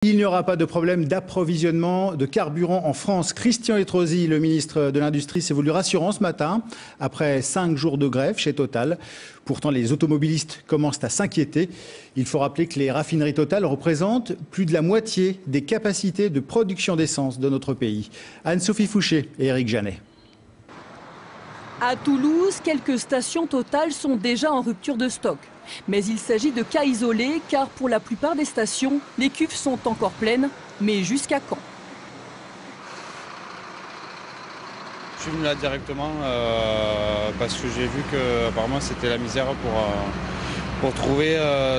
Il n'y aura pas de problème d'approvisionnement de carburant en France. Christian Estrosi, le ministre de l'Industrie, s'est voulu rassurant ce matin, après 5 jours de grève chez Total. Pourtant, les automobilistes commencent à s'inquiéter. Il faut rappeler que les raffineries Total représentent plus de la moitié des capacités de production d'essence de notre pays. Anne-Sophie Fouché et Éric Janet. À Toulouse, quelques stations Total sont déjà en rupture de stock. Mais il s'agit de cas isolés car pour la plupart des stations, les cuves sont encore pleines. Mais jusqu'à quand? Je suis venu là directement parce que j'ai vu que apparemment c'était la misère pour trouver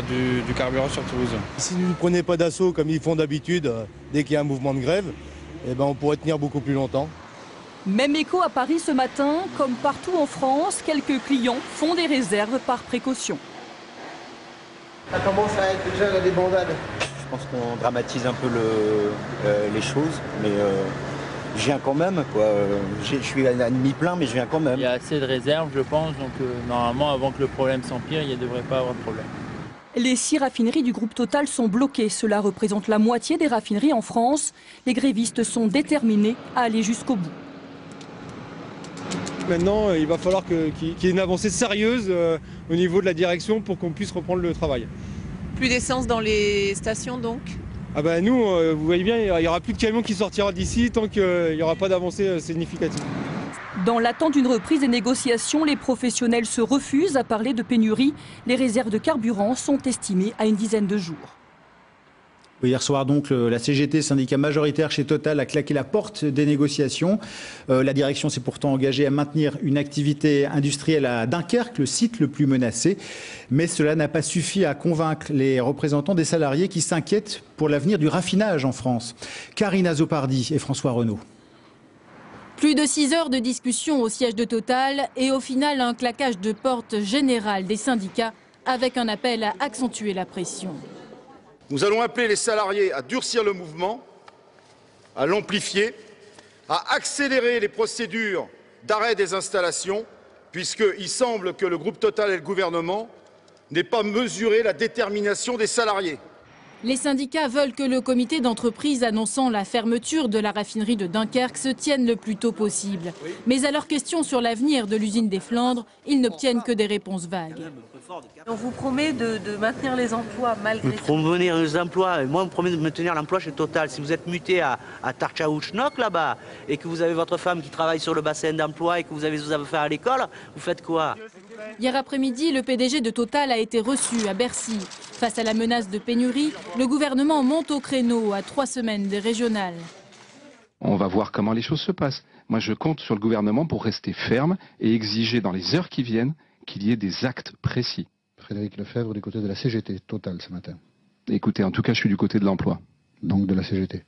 du carburant sur Toulouse. Si vous ne prenez pas d'assaut comme ils font d'habitude dès qu'il y a un mouvement de grève, eh ben on pourrait tenir beaucoup plus longtemps. Même écho à Paris ce matin, comme partout en France, quelques clients font des réserves par précaution. Ça commence à être déjà la débandade. Je pense qu'on dramatise un peu les choses, mais je viens quand même, quoi. Je suis à demi-plein, mais je viens quand même. Il y a assez de réserves, je pense, donc normalement, avant que le problème s'empire, il ne devrait pas avoir de problème. Les 6 raffineries du groupe Total sont bloquées. Cela représente la moitié des raffineries en France. Les grévistes sont déterminés à aller jusqu'au bout. Maintenant, il va falloir qu'il y ait une avancée sérieuse au niveau de la direction pour qu'on puisse reprendre le travail. Plus d'essence dans les stations donc? Ah bah nous, vous voyez bien, il n'y aura plus de camions qui sortira d'ici tant qu'il n'y aura pas d'avancée significative. Dans l'attente d'une reprise des négociations, les professionnels se refusent à parler de pénurie. Les réserves de carburant sont estimées à une dizaine de jours. Hier soir, donc, la CGT, syndicat majoritaire chez Total, a claqué la porte des négociations. La direction s'est pourtant engagée à maintenir une activité industrielle à Dunkerque, le site le plus menacé. Mais cela n'a pas suffi à convaincre les représentants des salariés qui s'inquiètent pour l'avenir du raffinage en France. Karine Azopardi et François Renaud. Plus de 6 heures de discussion au siège de Total et au final un claquage de porte général des syndicats avec un appel à accentuer la pression. Nous allons appeler les salariés à durcir le mouvement, à l'amplifier, à accélérer les procédures d'arrêt des installations, puisqu'il semble que le groupe Total et le gouvernement n'aient pas mesuré la détermination des salariés. Les syndicats veulent que le comité d'entreprise annonçant la fermeture de la raffinerie de Dunkerque se tienne le plus tôt possible. Mais à leurs questions sur l'avenir de l'usine des Flandres, ils n'obtiennent que des réponses vagues. On vous promet de maintenir les emplois malgré tout. Promener les emplois, moi on me promet de maintenir l'emploi chez Total. Si vous êtes muté à Tarchaouchnok là-bas et que vous avez votre femme qui travaille sur le bassin d'emploi et que vous avez vos affaires à l'école, vous faites quoi? Hier après-midi, le PDG de Total a été reçu à Bercy. Face à la menace de pénurie, le gouvernement monte au créneau à 3 semaines des régionales. On va voir comment les choses se passent. Moi je compte sur le gouvernement pour rester ferme et exiger dans les heures qui viennent qu'il y ait des actes précis. Frédéric Lefebvre du côté de la CGT, Total ce matin. Écoutez, en tout cas je suis du côté de l'emploi. Donc de la CGT.